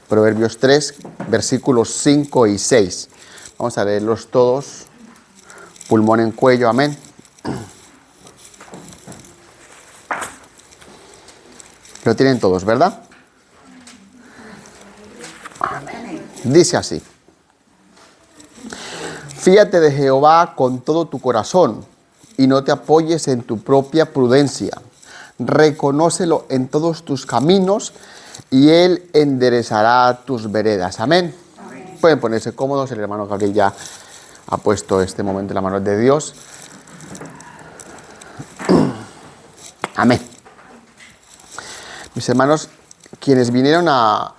Proverbios 3, versículos 5 y 6. Vamos a leerlos todos. Pulmón en cuello, amén. Lo tienen todos, ¿verdad? Amén. Dice así. Fíate de Jehová con todo tu corazón y no te apoyes en tu propia prudencia. Reconócelo en todos tus caminos y Él enderezará tus veredas. Amén. Amén. Pueden ponerse cómodos. El hermano Gabriel ya ha puesto este momento en la mano de Dios. Amén. Mis hermanos, quienes vinieron a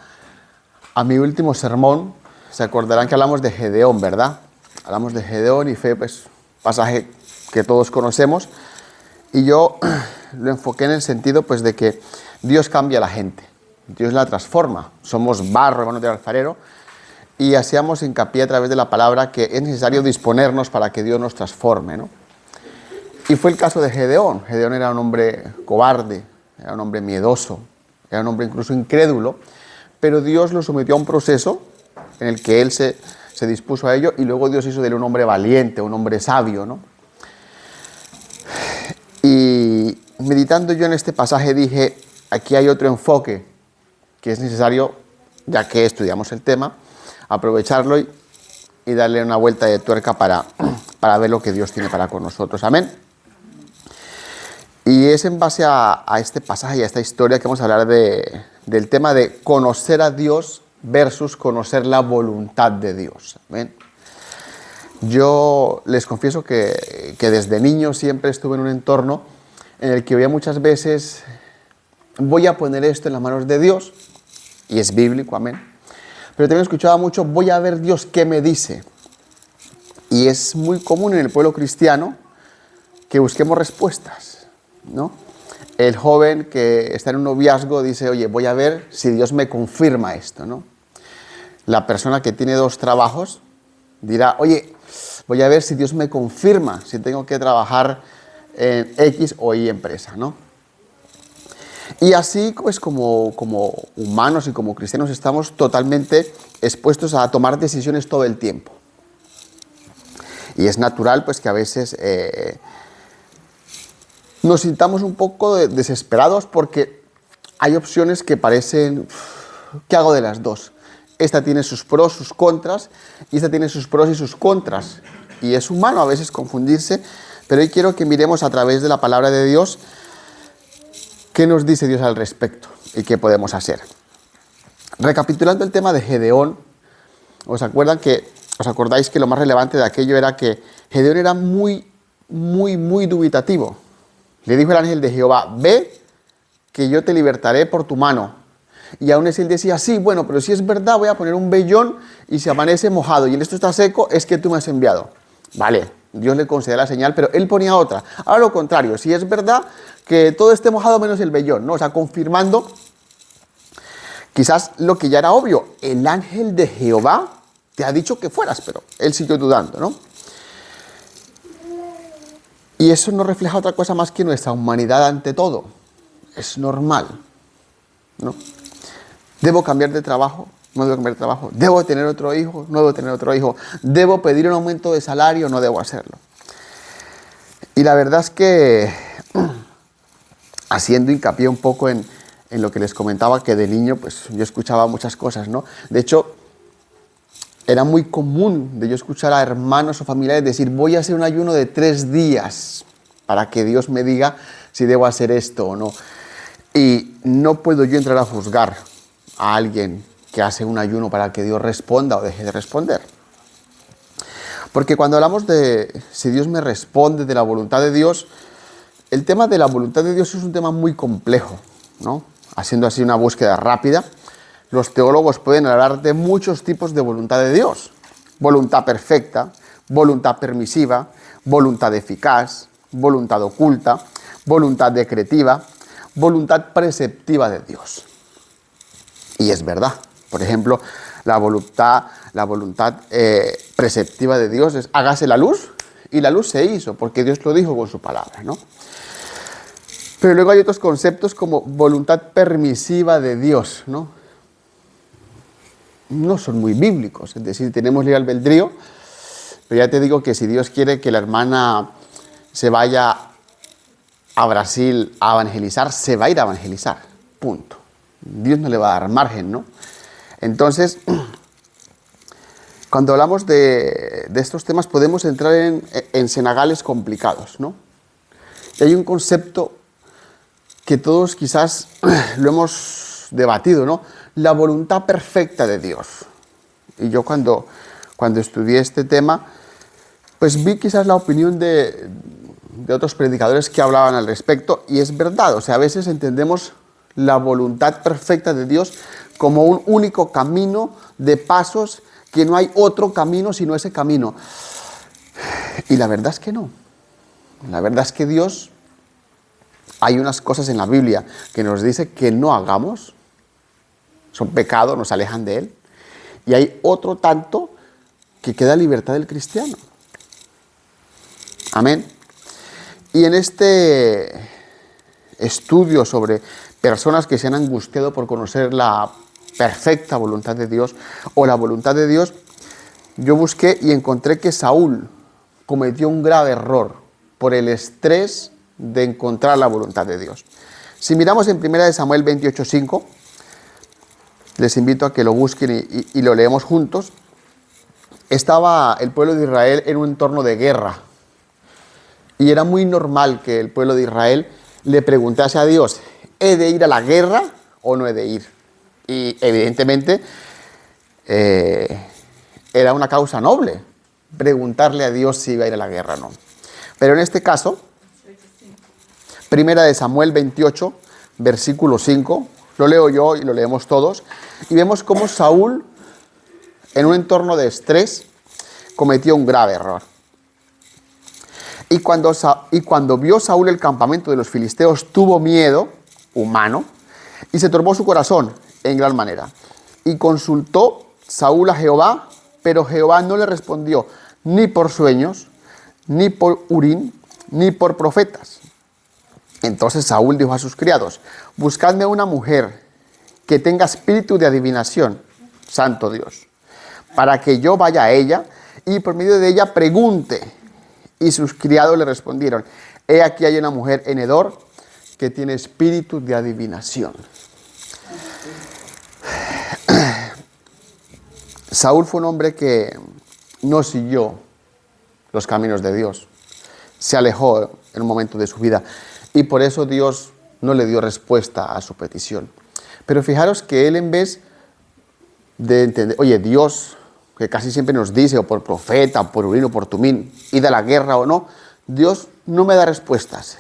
mi último sermón, se acordarán que hablamos de Gedeón, ¿verdad? Hablamos de Gedeón y fue pues pasaje que todos conocemos. Y yo lo enfoqué en el sentido pues de que Dios cambia a la gente. Dios la transforma. Somos barro, hermanos del alfarero. Y hacíamos hincapié a través de la palabra que es necesario disponernos para que Dios nos transforme, ¿no? Y fue el caso de Gedeón. Gedeón era un hombre cobarde, era un hombre miedoso, era un hombre incluso incrédulo, pero Dios lo sometió a un proceso en el que él se dispuso a ello y luego Dios hizo de él un hombre valiente, un hombre sabio, ¿no? Y meditando yo en este pasaje dije, aquí hay otro enfoque que es necesario, ya que estudiamos el tema, aprovecharlo y darle una vuelta de tuerca para ver lo que Dios tiene para con nosotros. Amén. Y es en base a este pasaje y a esta historia que vamos a hablar del tema de conocer a Dios versus conocer la voluntad de Dios. Amén. Yo les confieso que desde niño siempre estuve en un entorno en el que oía muchas veces, voy a poner esto en las manos de Dios, y es bíblico, amén. Pero también escuchaba mucho, voy a ver Dios qué me dice. Y es muy común en el pueblo cristiano que busquemos respuestas, ¿no? El joven que está en un noviazgo dice, oye, voy a ver si Dios me confirma esto, ¿no? La persona que tiene 2 trabajos dirá, oye, voy a ver si Dios me confirma si tengo que trabajar en X o Y empresa, ¿no? Y así, pues, como humanos y como cristianos estamos totalmente expuestos a tomar decisiones todo el tiempo. Y es natural, pues, que a veces nos sintamos un poco desesperados porque hay opciones que parecen, ¿qué hago de las dos? Esta tiene sus pros, sus contras, y esta tiene sus pros y sus contras. Y es humano a veces confundirse, pero hoy quiero que miremos a través de la palabra de Dios qué nos dice Dios al respecto y qué podemos hacer. Recapitulando el tema de Gedeón, ¿os acordáis que lo más relevante de aquello era que Gedeón era muy dubitativo? Le dijo el ángel de Jehová, ve que yo te libertaré por tu mano. Y aún así él decía, sí, bueno, pero si es verdad voy a poner un vellón y si amanece mojado y en esto está seco, es que tú me has enviado. Vale, Dios le concede la señal, pero él ponía otra. Ahora lo contrario, si es verdad que todo esté mojado menos el vellón, ¿no? O sea, confirmando quizás lo que ya era obvio. El ángel de Jehová te ha dicho que fueras, pero él siguió dudando, ¿no? Y eso no refleja otra cosa más que nuestra humanidad ante todo. Es normal, ¿no? ¿Debo cambiar de trabajo? No debo cambiar de trabajo. ¿Debo tener otro hijo? No debo tener otro hijo. ¿Debo pedir un aumento de salario? No debo hacerlo. Y la verdad es que, haciendo hincapié un poco en lo que les comentaba, que de niño pues yo escuchaba muchas cosas, ¿no? De hecho, era muy común de yo escuchar a hermanos o familiares decir, voy a hacer un ayuno de 3 días para que Dios me diga si debo hacer esto o no. Y no puedo yo entrar a juzgar a alguien que hace un ayuno para que Dios responda o deje de responder. Porque cuando hablamos de si Dios me responde, de la voluntad de Dios, el tema de la voluntad de Dios es un tema muy complejo, ¿no? Haciendo así una búsqueda rápida, los teólogos pueden hablar de muchos tipos de voluntad de Dios. Voluntad perfecta, voluntad permisiva, voluntad eficaz, voluntad oculta, voluntad decretiva, voluntad preceptiva de Dios. Y es verdad. Por ejemplo, la voluntad preceptiva de Dios es hágase la luz, y la luz se hizo, porque Dios lo dijo con su palabra, ¿no? Pero luego hay otros conceptos como voluntad permisiva de Dios, ¿no? no son muy bíblicos. Es decir, tenemos libre albedrío, pero ya te digo que si Dios quiere que la hermana se vaya a Brasil a evangelizar, se va a ir a evangelizar. Punto. Dios no le va a dar margen, ¿no? Entonces, cuando hablamos de estos temas podemos entrar en cenagales complicados, ¿no? Y hay un concepto que todos quizás lo hemos debatido, ¿no? La voluntad perfecta de Dios. Y yo cuando estudié este tema, pues vi quizás la opinión de otros predicadores que hablaban al respecto, y es verdad, o sea, a veces entendemos la voluntad perfecta de Dios como un único camino de pasos, que no hay otro camino sino ese camino. Y la verdad es que no. La verdad es que Dios, hay unas cosas en la Biblia que nos dice que no hagamos, son pecados, nos alejan de Él, y hay otro tanto que queda libertad del cristiano. Amén. Y en este estudio sobre personas que se han angustiado por conocer la perfecta voluntad de Dios o la voluntad de Dios, yo busqué y encontré que Saúl cometió un grave error por el estrés de encontrar la voluntad de Dios. Si miramos en 1 Samuel 28:5, les invito a que lo busquen y lo leemos juntos. Estaba el pueblo de Israel en un entorno de guerra. Y era muy normal que el pueblo de Israel le preguntase a Dios, ¿he de ir a la guerra o no he de ir? Y evidentemente era una causa noble preguntarle a Dios si iba a ir a la guerra o no. Pero en este caso, 1 Samuel 28, versículo 5, lo leo yo y lo leemos todos, y vemos cómo Saúl, en un entorno de estrés, cometió un grave error. Y cuando vio Saúl el campamento de los filisteos, tuvo miedo humano y se turbó su corazón en gran manera. Y consultó Saúl a Jehová, pero Jehová no le respondió ni por sueños, ni por Urim, ni por profetas. Entonces Saúl dijo a sus criados, buscadme una mujer que tenga espíritu de adivinación, santo Dios, para que yo vaya a ella y por medio de ella pregunte. Y sus criados le respondieron, he aquí hay una mujer en Edor que tiene espíritu de adivinación. Saúl fue un hombre que no siguió los caminos de Dios. Se alejó en un momento de su vida y por eso Dios no le dio respuesta a su petición. Pero fijaros que él, en vez de entender, oye, Dios, que casi siempre nos dice, o por profeta, o por Urim, o por Tumín, id a la guerra o no, Dios no me da respuestas.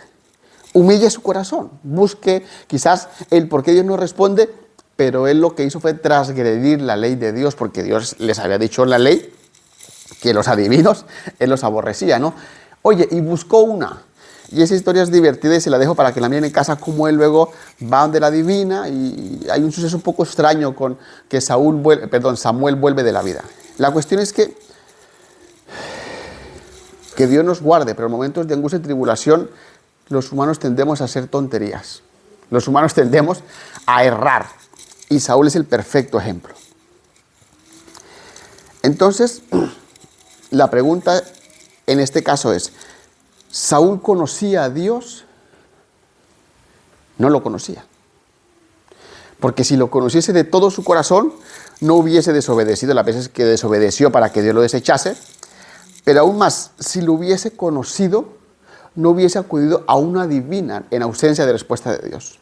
Humille su corazón, busque quizás el por qué Dios no responde, pero él lo que hizo fue transgredir la ley de Dios, porque Dios les había dicho en la ley que los adivinos él los aborrecía, ¿no? Oye, y buscó una. Y esa historia es divertida y se la dejo para que la miren en casa, como él luego va donde la adivina, y hay un suceso un poco extraño con que Samuel vuelve de la vida. La cuestión es que Dios nos guarde, pero en momentos de angustia y tribulación los humanos tendemos a hacer tonterías. Los humanos tendemos a errar. Y Saúl es el perfecto ejemplo. Entonces, la pregunta en este caso es, ¿Saúl conocía a Dios? No lo conocía. Porque si lo conociese de todo su corazón, no hubiese desobedecido las veces que desobedeció para que Dios lo desechase. Pero aún más, si lo hubiese conocido, no hubiese acudido a una divina en ausencia de respuesta de Dios.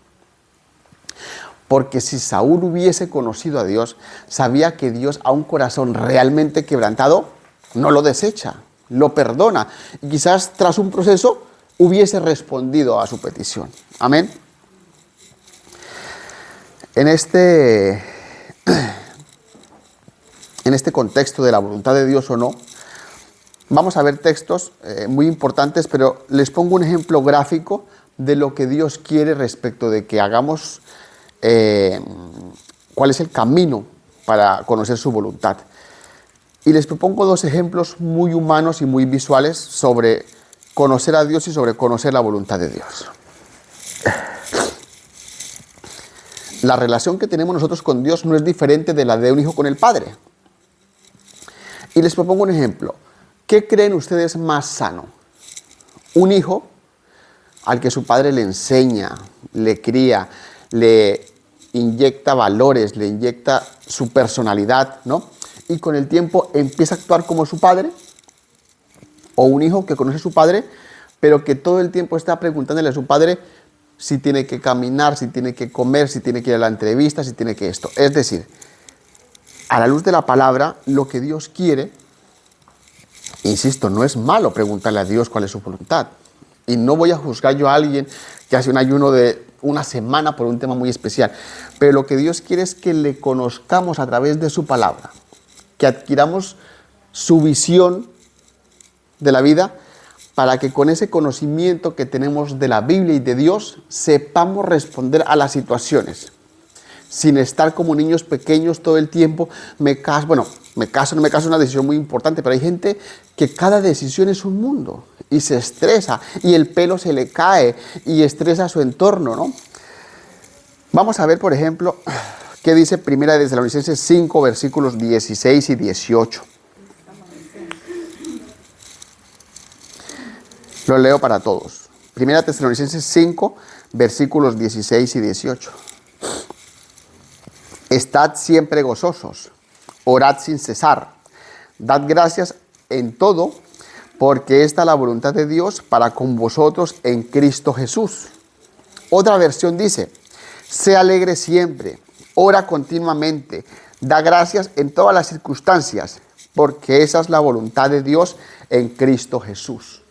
Porque si Saúl hubiese conocido a Dios, sabía que Dios, a un corazón realmente quebrantado, no lo desecha, lo perdona. Y quizás tras un proceso hubiese respondido a su petición. Amén. En este contexto de la voluntad de Dios o no, vamos a ver textos muy importantes, pero les pongo un ejemplo gráfico de lo que Dios quiere respecto de que hagamos, cuál es el camino para conocer su voluntad. Y les propongo dos ejemplos muy humanos y muy visuales sobre conocer a Dios y sobre conocer la voluntad de Dios. la relación que tenemos nosotros con Dios no es diferente de la de un hijo con el padre. Y les propongo un ejemplo. ¿Qué creen ustedes más sano? Un hijo al que su padre le enseña, le cría, le inyecta valores, le inyecta su personalidad, ¿no? Y con el tiempo empieza a actuar como su padre. O un hijo que conoce a su padre, pero que todo el tiempo está preguntándole a su padre si tiene que caminar, si tiene que comer, si tiene que ir a la entrevista, si tiene que esto. Es decir, a la luz de la palabra, lo que Dios quiere, insisto, no es malo preguntarle a Dios cuál es su voluntad. Y no voy a juzgar yo a alguien que hace un ayuno de una semana por un tema muy especial. Pero lo que Dios quiere es que le conozcamos a través de su palabra, que adquiramos su visión de la vida, para que con ese conocimiento que tenemos de la Biblia y de Dios sepamos responder a las situaciones, sin estar como niños pequeños todo el tiempo. Me caso, no me caso, es una decisión muy importante, pero hay gente que cada decisión es un mundo y se estresa y el pelo se le cae y estresa a su entorno, ¿no? Vamos a ver, por ejemplo, qué dice Primera de Tesalonicenses 5, versículos 16 y 18. Lo leo para todos. Primera Tesalonicenses 5, versículos 16 y 18. Estad siempre gozosos, orad sin cesar, dad gracias en todo, porque esta es la voluntad de Dios para con vosotros en Cristo Jesús. Otra versión dice, sé alegre siempre, ora continuamente, da gracias en todas las circunstancias, porque esa es la voluntad de Dios en Cristo Jesús.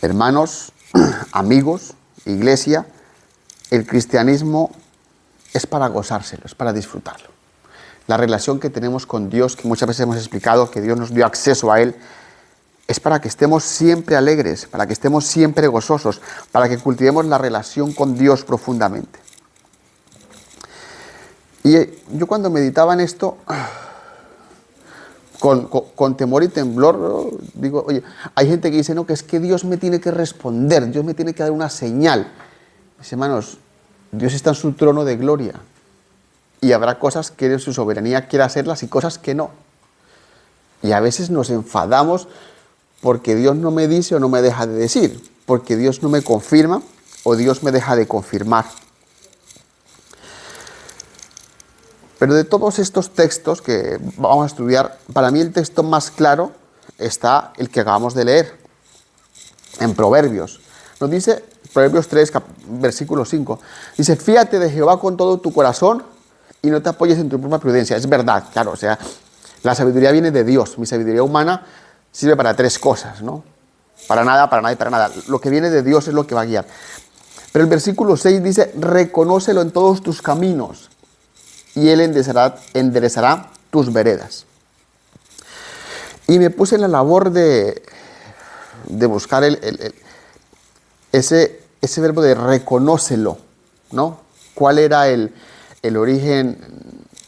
Hermanos, amigos, iglesia, el cristianismo es para gozárselo, es para disfrutarlo. La relación que tenemos con Dios, que muchas veces hemos explicado que Dios nos dio acceso a Él, es para que estemos siempre alegres, para que estemos siempre gozosos, para que cultivemos la relación con Dios profundamente. Y yo cuando meditaba en esto, con temor y temblor, ¿no? Digo, oye, hay gente que dice, no, que es que Dios me tiene que responder, Dios me tiene que dar una señal. Mis hermanos, Dios está en su trono de gloria y habrá cosas que en su soberanía quiera hacerlas y cosas que no. Y a veces nos enfadamos porque Dios no me dice o no me deja de decir, porque Dios no me confirma o Dios me deja de confirmar. Pero de todos estos textos que vamos a estudiar, para mí el texto más claro está el que acabamos de leer, en Proverbios. Nos dice, Proverbios 3, versículo 5, dice, fíate de Jehová con todo tu corazón y no te apoyes en tu propia prudencia. Es verdad, claro, o sea, la sabiduría viene de Dios. Mi sabiduría humana sirve para tres cosas, ¿no? Para nada, para nada y para nada. Lo que viene de Dios es lo que va a guiar. Pero el versículo 6 dice, reconócelo en todos tus caminos y Él enderezará tus veredas. Y me puse en la labor de buscar ese verbo de reconócelo, ¿no? ¿Cuál era el origen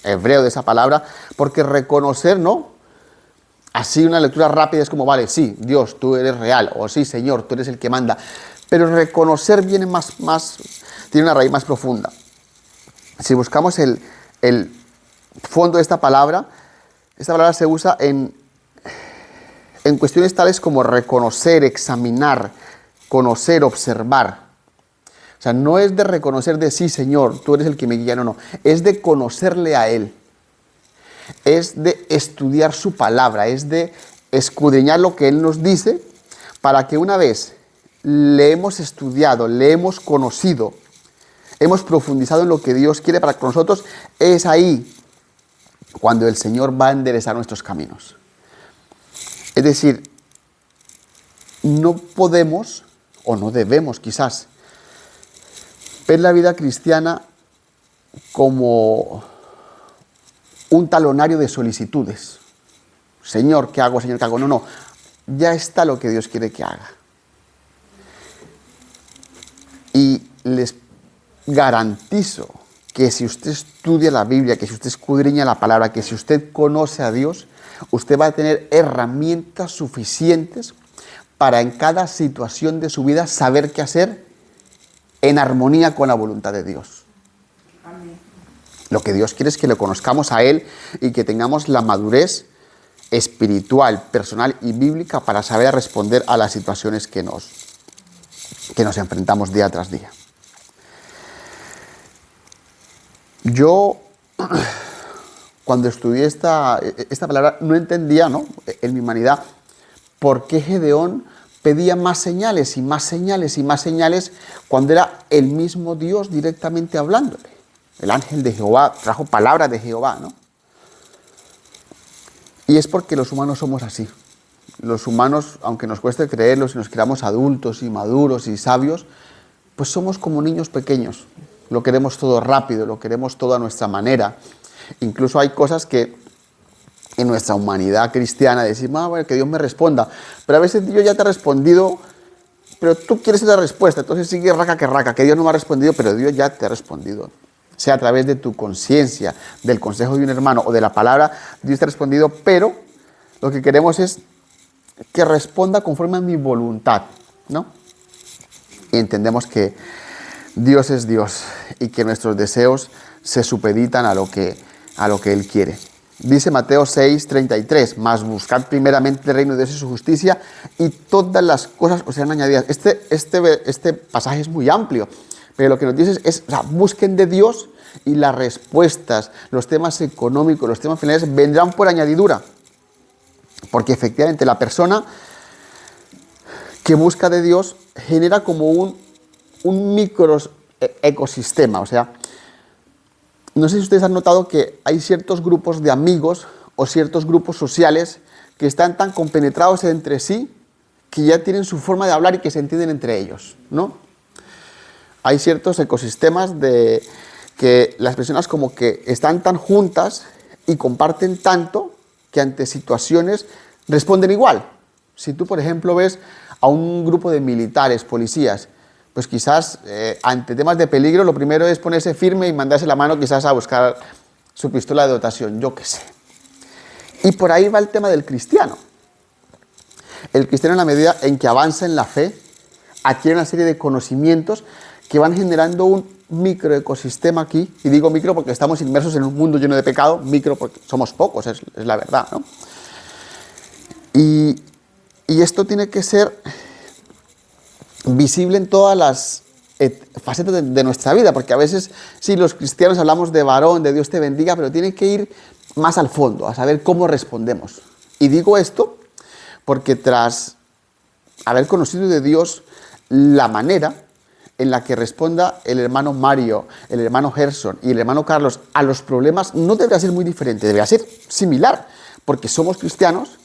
hebreo de esa palabra? Porque reconocer, ¿no? Así una lectura rápida es como, vale, sí, Dios, tú eres real, o sí, Señor, tú eres el que manda. Pero reconocer viene tiene una raíz más profunda. Si buscamos el fondo de esta palabra se usa en cuestiones tales como reconocer, examinar, conocer, observar. O sea, no es de reconocer de sí, Señor, tú eres el que me guía, no. Es de conocerle a Él. Es de estudiar su palabra, es de escudriñar lo que Él nos dice, para que una vez le hemos estudiado, le hemos conocido, hemos profundizado en lo que Dios quiere para nosotros, es ahí cuando el Señor va a enderezar nuestros caminos. Es decir, no podemos, o no debemos quizás, ver la vida cristiana como un talonario de solicitudes. Señor, ¿qué hago? Señor, ¿qué hago? No, ya está lo que Dios quiere que haga. Y les garantizo que si usted estudia la Biblia, que si usted escudriña la palabra, que si usted conoce a Dios, usted va a tener herramientas suficientes para en cada situación de su vida saber qué hacer en armonía con la voluntad de Dios. Amén. Lo que Dios quiere es que lo conozcamos a Él y que tengamos la madurez espiritual, personal y bíblica para saber responder a las situaciones que nos enfrentamos día tras día. Yo, cuando estudié esta palabra, no entendía, ¿no?, en mi humanidad, por qué Gedeón pedía más señales y más señales y más señales cuando era el mismo Dios directamente hablándole. El ángel de Jehová trajo palabra de Jehová, ¿no? Y es porque los humanos somos así. Los humanos, aunque nos cueste creerlo, si nos creamos adultos y maduros y sabios, pues somos como niños pequeños. Lo queremos todo rápido, lo queremos todo a nuestra manera. Incluso hay cosas que en nuestra humanidad cristiana decimos, bueno, que Dios me responda. Pero a veces Dios ya te ha respondido, pero tú quieres otra respuesta. Entonces sigue raca, que Dios no me ha respondido, pero Dios ya te ha respondido. Sea a través de tu conciencia, del consejo de un hermano o de la palabra, Dios te ha respondido, pero lo que queremos es que responda conforme a mi voluntad, ¿no? Y entendemos que Dios es Dios y que nuestros deseos se supeditan a lo que Él quiere. Dice Mateo 6:33, mas buscad primeramente el reino de Dios y su justicia y todas las cosas os serán añadidas. Este pasaje es muy amplio, pero lo que nos dice es, o sea, busquen de Dios y las respuestas, los temas económicos, los temas finales vendrán por añadidura. Porque efectivamente la persona que busca de Dios genera como un micro ecosistema. O sea, no sé si ustedes han notado que hay ciertos grupos de amigos o ciertos grupos sociales que están tan compenetrados entre sí que ya tienen su forma de hablar y que se entienden entre ellos, ¿no? Hay ciertos ecosistemas de que las personas como que están tan juntas y comparten tanto que ante situaciones responden igual. Si tú, por ejemplo, ves a un grupo de militares, policías, pues quizás ante temas de peligro lo primero es ponerse firme y mandarse la mano quizás a buscar su pistola de dotación, yo qué sé. Y por ahí va el tema del cristiano. El cristiano, en la medida en que avanza en la fe, adquiere una serie de conocimientos que van generando un microecosistema aquí, y digo micro porque estamos inmersos en un mundo lleno de pecado, micro porque somos pocos, es la verdad, ¿no? Y esto tiene que ser visible en todas las facetas de nuestra vida, porque a veces sí, los cristianos hablamos de varón, de Dios te bendiga, pero tiene que ir más al fondo, a saber cómo respondemos. Y digo esto porque tras haber conocido de Dios la manera en la que responda el hermano Mario, el hermano Gerson y el hermano Carlos a los problemas, no debería ser muy diferente, debería ser similar, porque somos cristianos,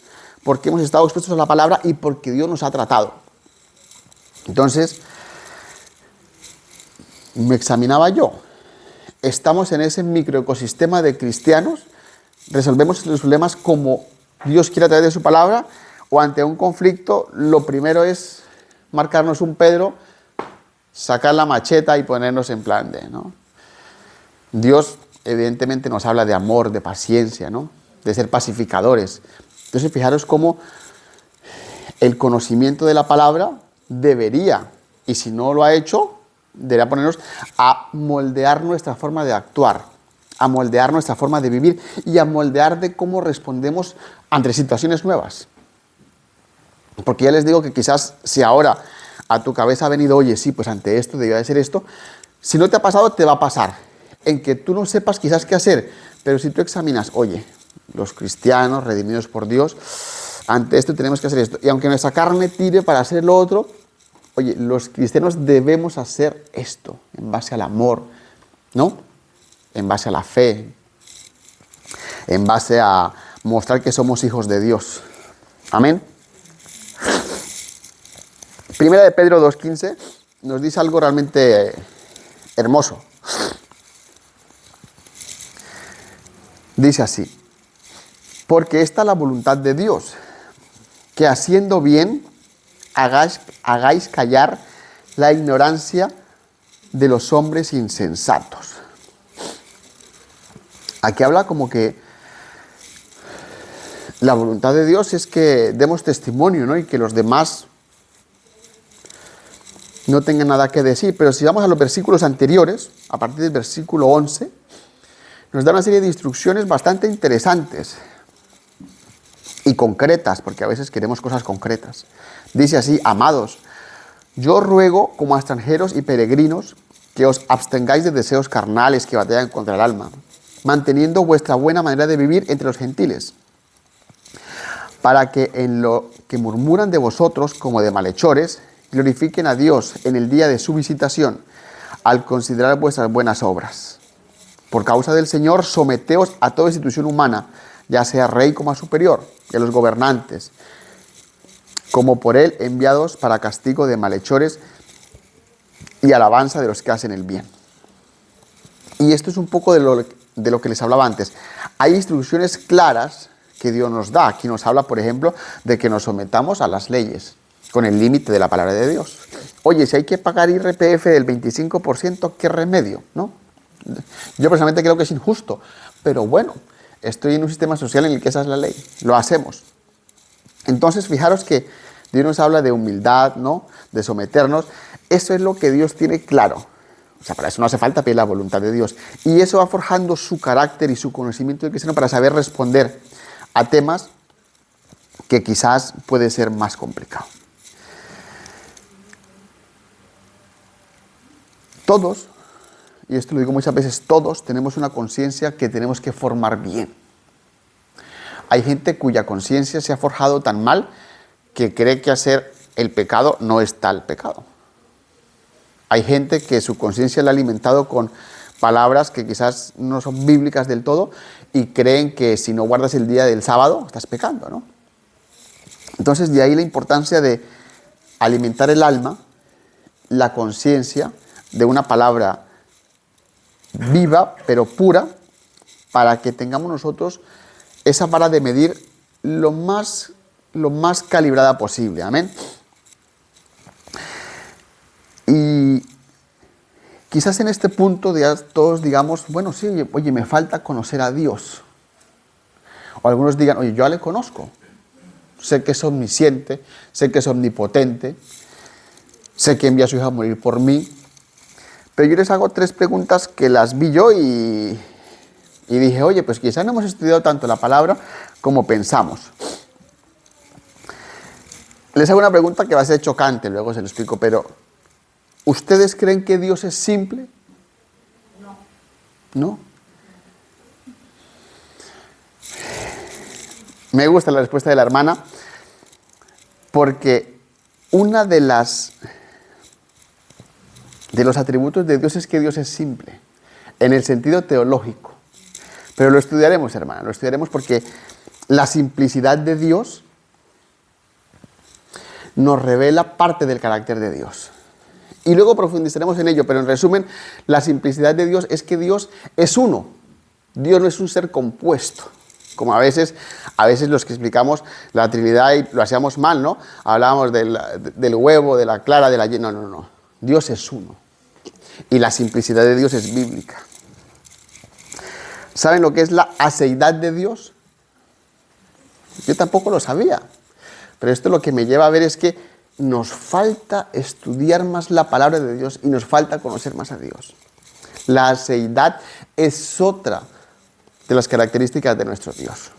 porque hemos estado expuestos a la palabra y porque Dios nos ha tratado. Entonces, me examinaba yo. Estamos en ese microecosistema de cristianos, resolvemos los problemas como Dios quiere a través de su palabra, o ante un conflicto, lo primero es marcarnos un Pedro, sacar la macheta y ponernos en plan de, ¿no? Dios, evidentemente, nos habla de amor, de paciencia, ¿no? De ser pacificadores. Entonces, fijaros cómo el conocimiento de la palabra debería, y si no lo ha hecho, debería ponernos a moldear nuestra forma de actuar, a moldear nuestra forma de vivir y a moldear de cómo respondemos ante situaciones nuevas. Porque ya les digo que quizás si ahora a tu cabeza ha venido, oye, sí, pues ante esto debía de ser esto, si no te ha pasado, te va a pasar, en que tú no sepas quizás qué hacer, pero si tú examinas, oye, los cristianos redimidos por Dios, ante esto tenemos que hacer esto, y aunque nuestra carne tire para hacer lo otro, oye, los cristianos debemos hacer esto, en base al amor, ¿no? En base a la fe, en base a mostrar que somos hijos de Dios. Amén. Primera de Pedro 2:15 nos dice algo realmente hermoso. Dice así: porque esta es la voluntad de Dios, que haciendo bien hagáis callar la ignorancia de los hombres insensatos. Aquí habla como que la voluntad de Dios es que demos testimonio, ¿no? Y que los demás no tenga nada que decir. Pero si vamos a los versículos anteriores, a partir del versículo 11, nos da una serie de instrucciones bastante interesantes y concretas, porque a veces queremos cosas concretas. Dice así: amados, yo ruego como a extranjeros y peregrinos que os abstengáis de deseos carnales que batallan contra el alma, manteniendo vuestra buena manera de vivir entre los gentiles, para que en lo que murmuran de vosotros como de malhechores, glorifiquen a Dios en el día de su visitación, al considerar vuestras buenas obras. Por causa del Señor, someteos a toda institución humana, ya sea rey como a superior, y a los gobernantes, como por él enviados para castigo de malhechores y alabanza de los que hacen el bien. Y esto es un poco de lo que les hablaba antes. Hay instrucciones claras que Dios nos da. Aquí nos habla, por ejemplo, de que nos sometamos a las leyes, con el límite de la palabra de Dios. Oye, si hay que pagar IRPF del 25%, ¿qué remedio? ¿No? Yo personalmente creo que es injusto, pero bueno, estoy en un sistema social en el que esa es la ley, lo hacemos. Entonces, fijaros que Dios nos habla de humildad, ¿no? De someternos. Eso es lo que Dios tiene claro. O sea, para eso no hace falta pedir la voluntad de Dios. Y eso va forjando su carácter y su conocimiento del cristiano para saber responder a temas que quizás puede ser más complicado. Todos, y esto lo digo muchas veces, todos tenemos una conciencia que tenemos que formar bien. Hay gente cuya conciencia se ha forjado tan mal que cree que hacer el pecado no es tal pecado. Hay gente que su conciencia la ha alimentado con palabras que quizás no son bíblicas del todo y creen que si no guardas el día del sábado estás pecando, ¿no? Entonces, de ahí la importancia de alimentar el alma, la conciencia de una palabra viva pero pura, para que tengamos nosotros esa vara de medir lo más calibrada posible. Amén. Y quizás en este punto todos digamos, bueno, sí, oye, me falta conocer a Dios. O algunos digan, oye, yo ya le conozco. Sé que es omnisciente, sé que es omnipotente, sé que envía a su Hijo a morir por mí. Pero yo les hago 3 preguntas que las vi yo y dije, oye, pues quizás no hemos estudiado tanto la palabra como pensamos. Les hago una pregunta que va a ser chocante, luego se lo explico, pero ¿ustedes creen que Dios es simple? No. ¿No? Me gusta la respuesta de la hermana, porque una de los atributos de Dios es que Dios es simple, en el sentido teológico. Pero lo estudiaremos, hermana, lo estudiaremos porque la simplicidad de Dios nos revela parte del carácter de Dios. Y luego profundizaremos en ello, pero en resumen, la simplicidad de Dios es que Dios es uno. Dios no es un ser compuesto. Como a veces los que explicamos la Trinidad y lo hacíamos mal, ¿no? Hablábamos del huevo, de la clara, de la yema. No. Dios es uno. Y la simplicidad de Dios es bíblica. ¿Saben lo que es la aceidad de Dios? Yo tampoco lo sabía. Pero esto lo que me lleva a ver es que nos falta estudiar más la palabra de Dios y nos falta conocer más a Dios. La aceidad es otra de las características de nuestro Dios.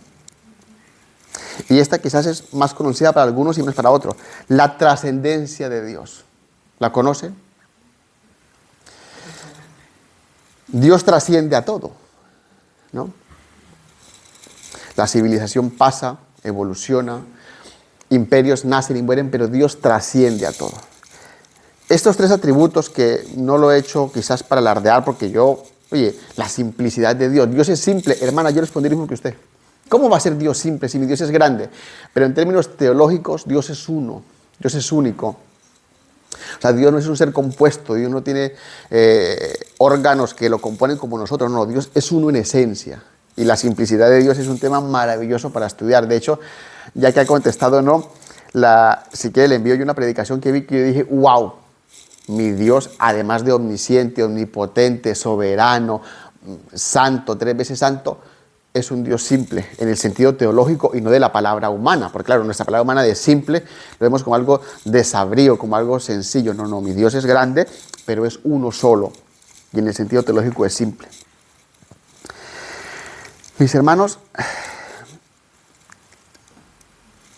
Y esta quizás es más conocida para algunos y menos para otros. La trascendencia de Dios. ¿La conocen? Dios trasciende a todo, ¿no? La civilización pasa, evoluciona, imperios nacen y mueren, pero Dios trasciende a todo. Estos 3 atributos que no lo he hecho quizás para alardear, porque oye, la simplicidad de Dios. Dios es simple. Hermana, yo respondería mismo que usted. ¿Cómo va a ser Dios simple si mi Dios es grande? Pero en términos teológicos, Dios es uno. Dios es único. O sea, Dios no es un ser compuesto. Dios no tiene órganos que lo componen como nosotros. No, Dios es uno en esencia. Y la simplicidad de Dios es un tema maravilloso para estudiar. De hecho, ya que ha contestado no, si quiere le envío yo una predicación que vi que yo dije, wow, mi Dios, además de omnisciente, omnipotente, soberano, santo, 3 veces santo, es un Dios simple en el sentido teológico y no de la palabra humana, porque claro, nuestra palabra humana de simple lo vemos como algo desabrío, como algo sencillo. No, no, mi Dios es grande, pero es uno solo y en el sentido teológico es simple. Mis hermanos,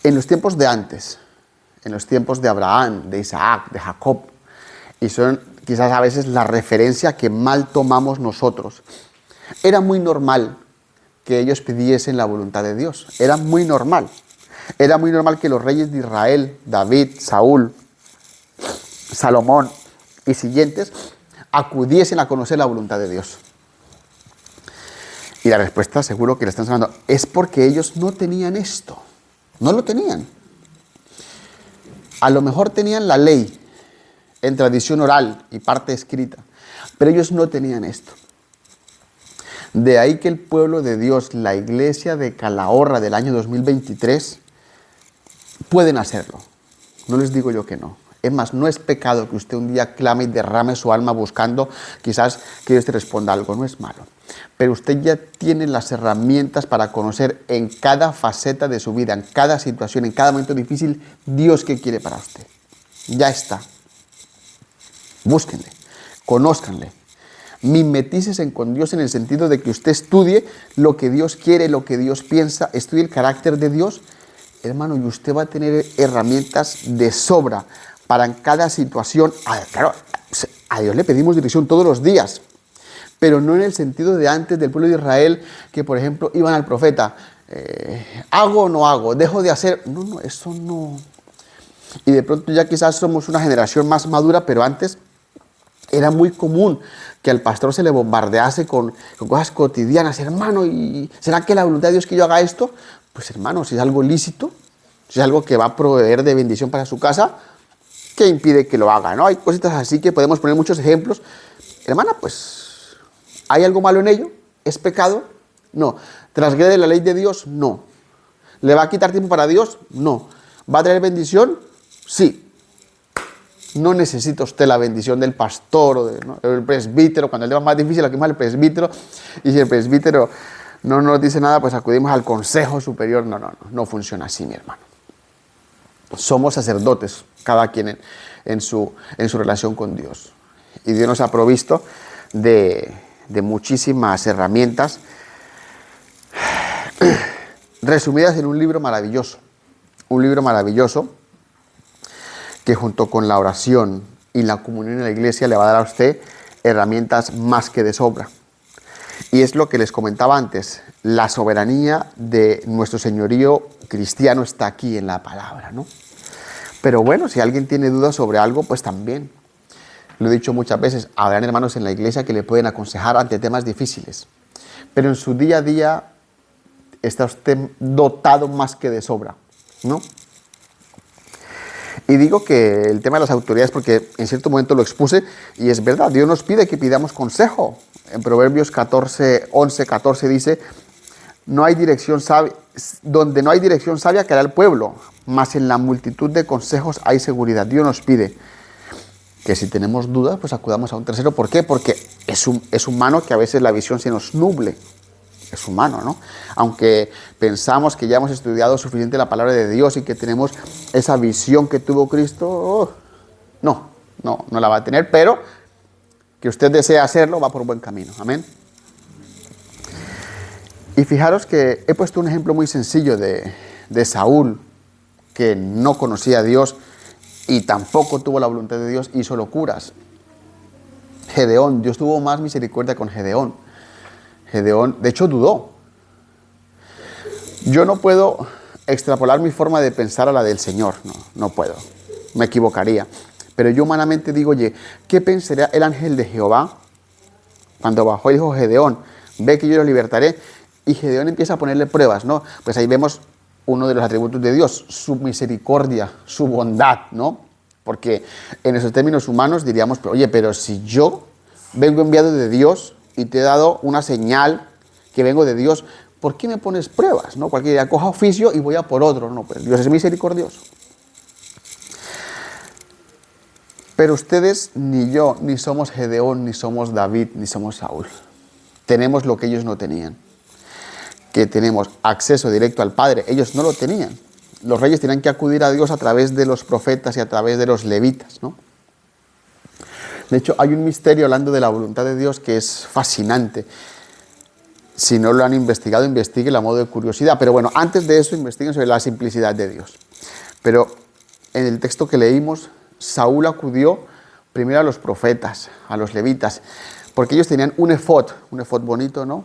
en los tiempos de antes, en los tiempos de Abraham, de Isaac, de Jacob, y son quizás a veces la referencia que mal tomamos nosotros, era muy normal que ellos pidiesen la voluntad de Dios. Era muy normal. Era muy normal que los reyes de Israel, David, Saúl, Salomón y siguientes, acudiesen a conocer la voluntad de Dios. Y la respuesta, seguro que le están hablando, es porque ellos no tenían esto. No lo tenían. A lo mejor tenían la ley en tradición oral y parte escrita, pero ellos no tenían esto. De ahí que el pueblo de Dios, la iglesia de Calahorra del año 2023, pueden hacerlo. No les digo yo que no. Es más, no es pecado que usted un día clame y derrame su alma buscando quizás que Dios te responda algo. No es malo. Pero usted ya tiene las herramientas para conocer en cada faceta de su vida, en cada situación, en cada momento difícil, Dios qué quiere para usted. Ya está. Búsquenle, conózcanle. Mimetícese con Dios en el sentido de que usted estudie lo que Dios quiere, lo que Dios piensa, estudie el carácter de Dios, hermano, y usted va a tener herramientas de sobra para en cada situación. Claro, a Dios le pedimos dirección todos los días, pero no en el sentido de antes del pueblo de Israel, que por ejemplo iban al profeta, ¿hago o no hago? ¿Dejo de hacer? No, eso no. Y de pronto ya quizás somos una generación más madura, pero antes era muy común que al pastor se le bombardease con cosas cotidianas. Hermano, ¿y será que la voluntad de Dios es que yo haga esto? Pues hermano, si es algo lícito, si es algo que va a proveer de bendición para su casa, ¿qué impide que lo haga? ¿No? Hay cositas así que podemos poner muchos ejemplos. Hermana, pues, ¿hay algo malo en ello? ¿Es pecado? No. ¿Transgrede la ley de Dios? No. ¿Le va a quitar tiempo para Dios? No. ¿Va a traer bendición? Sí. No necesita usted la bendición del pastor o del presbítero. Cuando el tema es más difícil, aquí más el presbítero. Y si el presbítero no nos dice nada, pues acudimos al consejo superior. No funciona así, mi hermano. Somos sacerdotes, cada quien en su relación con Dios. Y Dios nos ha provisto de muchísimas herramientas resumidas en un libro maravilloso. Un libro maravilloso que junto con la oración y la comunión en la iglesia le va a dar a usted herramientas más que de sobra. Y es lo que les comentaba antes, la soberanía de nuestro señorío cristiano está aquí en la palabra, ¿no? Pero bueno, si alguien tiene dudas sobre algo, pues también. Lo he dicho muchas veces, habrán hermanos en la iglesia que le pueden aconsejar ante temas difíciles. Pero en su día a día está usted dotado más que de sobra, ¿no? Y digo que el tema de las autoridades, porque en cierto momento lo expuse, y es verdad, Dios nos pide que pidamos consejo. En Proverbios 11:14 dice, no hay dirección sabia, donde no hay dirección sabia caerá el pueblo, mas en la multitud de consejos hay seguridad. Dios nos pide que si tenemos dudas, pues acudamos a un tercero. ¿Por qué? Porque es humano que a veces la visión se nos nuble. Es humano, ¿no? Aunque pensamos que ya hemos estudiado suficiente la palabra de Dios y que tenemos esa visión que tuvo Cristo, no la va a tener, pero que usted desea hacerlo, va por buen camino. Amén. Y fijaros que he puesto un ejemplo muy sencillo de Saúl, que no conocía a Dios y tampoco tuvo la voluntad de Dios, hizo locuras. Gedeón, Dios tuvo más misericordia con Gedeón. Gedeón, de hecho, dudó. Yo no puedo extrapolar mi forma de pensar a la del Señor, no puedo, me equivocaría. Pero yo humanamente digo, oye, ¿qué pensaría el ángel de Jehová cuando bajó y dijo, Gedeón, ve que yo lo libertaré? Y Gedeón empieza a ponerle pruebas, ¿no? Pues ahí vemos uno de los atributos de Dios, su misericordia, su bondad, ¿no? Porque en esos términos humanos diríamos, oye, pero si yo vengo enviado de Dios y te he dado una señal que vengo de Dios, ¿por qué me pones pruebas? ¿No? Cualquiera coja oficio y voy a por otro. No, pues Dios es misericordioso. Pero ustedes, ni yo, ni somos Gedeón, ni somos David, ni somos Saúl. Tenemos lo que ellos no tenían. que tenemos acceso directo al Padre. Ellos no lo tenían. Los reyes tenían que acudir a Dios a través de los profetas y a través de los levitas, ¿no? De hecho, hay un misterio hablando de la voluntad de Dios que es fascinante. Si no lo han investigado, investiguen a modo de curiosidad. Pero bueno, antes de eso, investiguen sobre la simplicidad de Dios. Pero en el texto que leímos, Saúl acudió primero a los profetas, a los levitas, porque ellos tenían un efod bonito, ¿no?,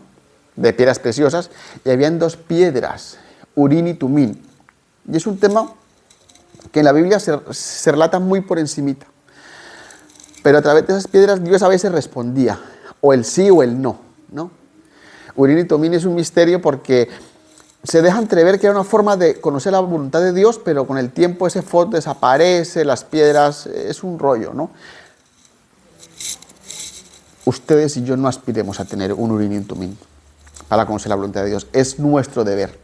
de piedras preciosas, y habían 2 piedras, Urín y Tumín. Y es un tema que en la Biblia se relata muy por encimita. Pero a través de esas piedras Dios a veces respondía, o el sí o el no, ¿no? Urín y Tumín es un misterio porque se deja entrever que era una forma de conocer la voluntad de Dios, pero con el tiempo ese efod desaparece, las piedras, es un rollo, ¿no? Ustedes y yo no aspiremos a tener un Urín y un Tumín para conocer la voluntad de Dios. Es nuestro deber.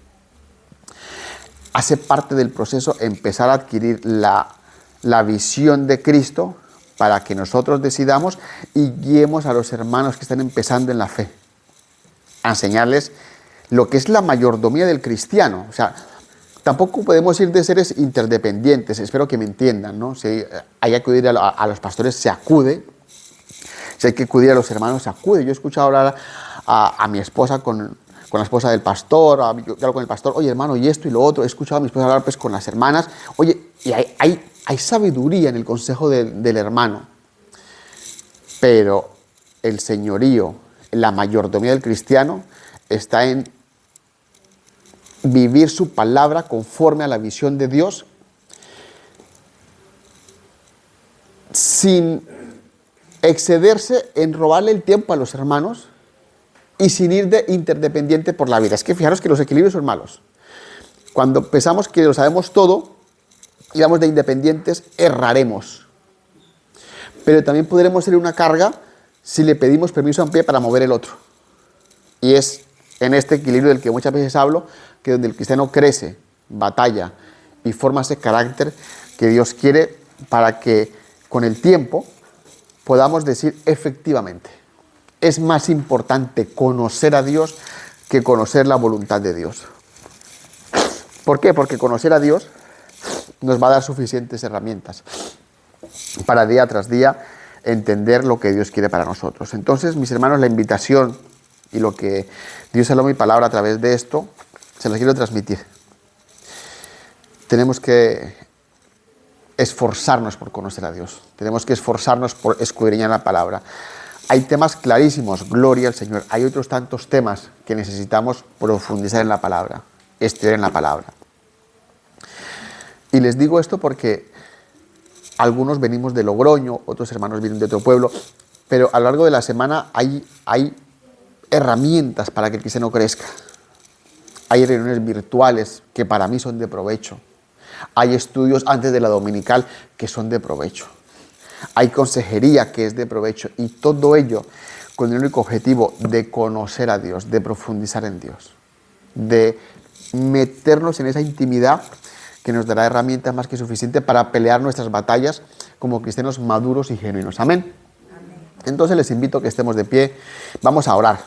Hace parte del proceso empezar a adquirir la visión de Cristo para que nosotros decidamos y guiemos a los hermanos que están empezando en la fe, a enseñarles lo que es la mayordomía del cristiano. O sea, tampoco podemos ir de seres interdependientes, espero que me entiendan, ¿no? Si hay que acudir a los pastores, se acude. Si hay que acudir a los hermanos, se acude. Yo he escuchado hablar a mi esposa con la esposa del pastor, yo hablo con el pastor, oye hermano, y esto y lo otro. He escuchado a mi esposa hablar pues con las hermanas. Oye, y hay sabiduría en el consejo del hermano. Pero el señorío, la mayordomía del cristiano, está en vivir su palabra conforme a la visión de Dios, sin excederse en robarle el tiempo a los hermanos y sin ir de interdependiente por la vida. Es que fijaros que los equilibrios son malos. Cuando pensamos que lo sabemos todo y vamos de independientes, erraremos. Pero también podremos ser una carga si le pedimos permiso a un pie para mover el otro. Y es en este equilibrio del que muchas veces hablo, que donde el cristiano crece, batalla y forma ese carácter que Dios quiere para que con el tiempo podamos decir efectivamente, es más importante conocer a Dios que conocer la voluntad de Dios. ¿Por qué? Porque conocer a Dios nos va a dar suficientes herramientas para día tras día entender lo que Dios quiere para nosotros. Entonces, mis hermanos, la invitación y lo que Dios habló mi palabra a través de esto, se las quiero transmitir. Tenemos que esforzarnos por conocer a Dios. Tenemos que esforzarnos por escudriñar la palabra. Hay temas clarísimos, gloria al Señor. Hay otros tantos temas que necesitamos profundizar en la palabra, estudiar en la palabra. Y les digo esto porque algunos venimos de Logroño, otros hermanos vienen de otro pueblo, pero a lo largo de la semana hay herramientas para que el cristiano crezca. Hay reuniones virtuales que para mí son de provecho. Hay estudios antes de la dominical que son de provecho. Hay consejería que es de provecho. Y todo ello con el único objetivo de conocer a Dios, de profundizar en Dios, de meternos en esa intimidad que nos dará herramientas más que suficientes para pelear nuestras batallas como cristianos maduros y genuinos. Amén. Entonces les invito a que estemos de pie. Vamos a orar.